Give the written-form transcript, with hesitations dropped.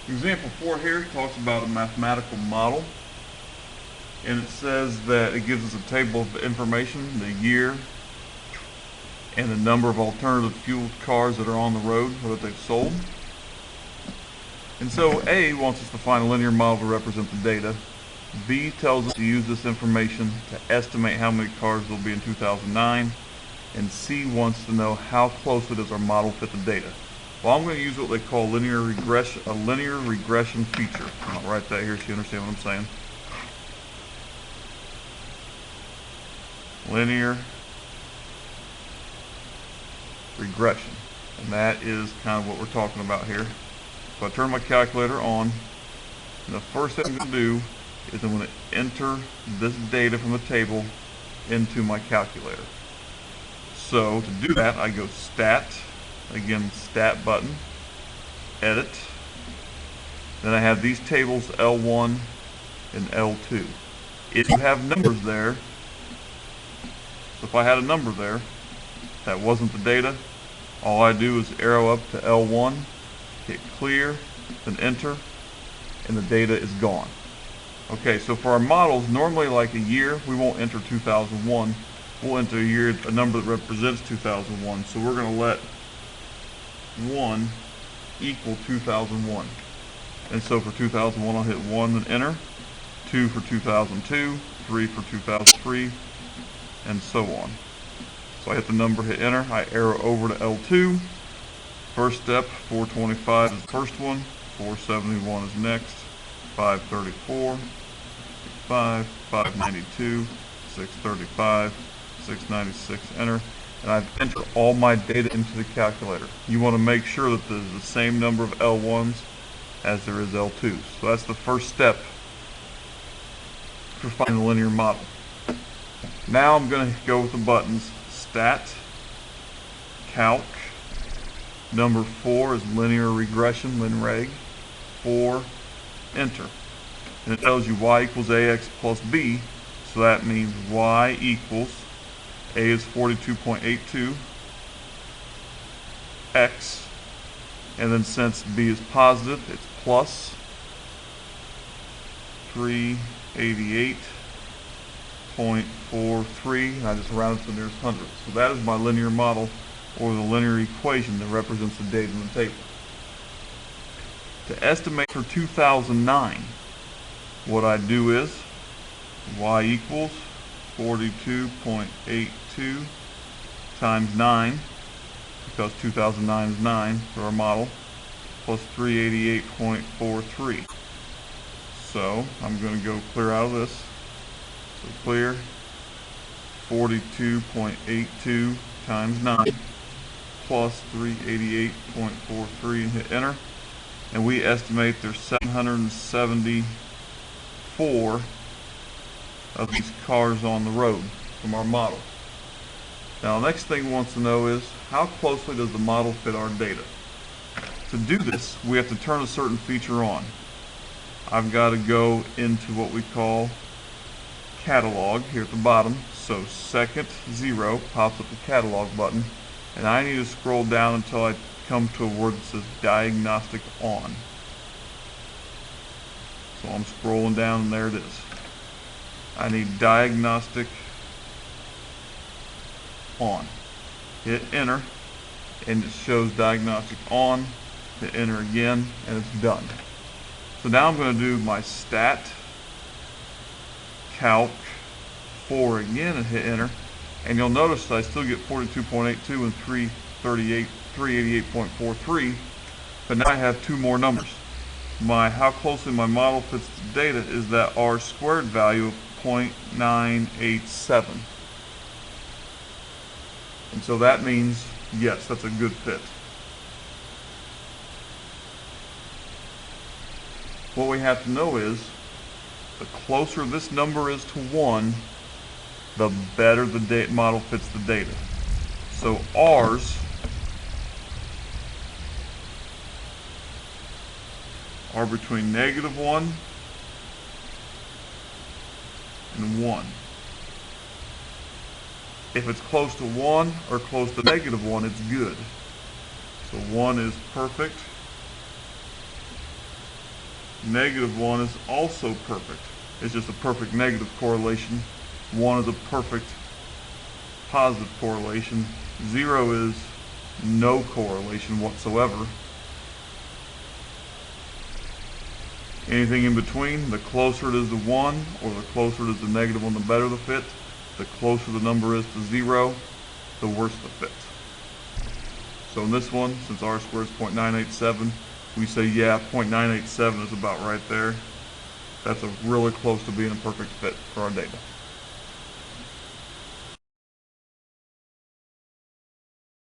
Example 4 here talks about a mathematical model, and it says that it gives us a table of information, the year, and the number of alternative fueled cars that are on the road or that they've sold. And so A wants us to find a linear model to represent the data. B tells us to use this information to estimate how many cars there will be in 2009. And C wants to know how closely does our model fit the data. Well, I'm going to use what they call a linear regression feature. I'll write that here so you understand what I'm saying. Linear regression. And that is kind of what we're talking about here. So I turn my calculator on, and the first thing I'm going to do is I'm going to enter this data from the table into my calculator. So to do that, I go Stat, again Stat button, Edit. Then I have these tables L1 and L2. If you have numbers there, so if I had a number there that wasn't the data, all I do is arrow up to L1, hit clear, then enter, and the data is gone. Okay, so for our models, normally like a year, we won't enter 2001. We'll enter a number that represents 2001. So we're going to let 1 equal 2001. And so for 2001, I'll hit 1 and enter, 2 for 2002, 3 for 2003, and so on. So I hit the number, hit enter, I arrow over to L2. First step, 425 is the first one, 471 is next, 534, 592, 635, 696, enter, and I've entered all my data into the calculator. You want to make sure that there's the same number of L1s as there is L2s. So that's the first step for finding the linear model. Now I'm going to go with the buttons Stat, Calc. Number 4 is linear regression, linreg. 4, enter. And it tells you y equals ax plus b, so that means y equals, a is 42.82, x, and then since b is positive, it's plus 388.43, and I just rounded to the nearest hundredth. So that is my linear model, or the linear equation that represents the data in the table. To estimate for 2009, what I do is y equals 42.82 times 9, because 2009 is 9 for our model, plus 388.43. So I'm going to go clear out of this. So clear 42.82 times 9 plus 388.43 and hit enter. And we estimate there's 774 of these cars on the road from our model. Now the next thing we want to know is how closely does the model fit our data? To do this, we have to turn a certain feature on. I've got to go into what we call catalog here at the bottom. So second 0 pops up the catalog button, and I need to scroll down until I come to a word that says diagnostic on. So I'm scrolling down and there it is. I need diagnostic on. Hit enter and it shows diagnostic on. Hit enter again and it's done. So now I'm going to do my stat calc 4 again and hit enter, and you'll notice that I still get 42.82 and 388.43, but now I have two more numbers. My how closely my model fits the data is that r squared value of 0.987. And so that means, yes, that's a good fit. What we have to know is, the closer this number is to 1, the better the model fits the data. So R's are between -1 and 1. If it's close to 1 or close to -1, it's good. So 1 is perfect. -1 is also perfect. It's just a perfect negative correlation. 1 is a perfect positive correlation. 0 is no correlation whatsoever. Anything in between, the closer it is to 1 or the closer it is to -1, the better the fit. The closer the number is to 0, the worse the fit. So in this one, since r squared is 0.987, we say, yeah, 0.987 is about right there. That's really close to being a perfect fit for our data.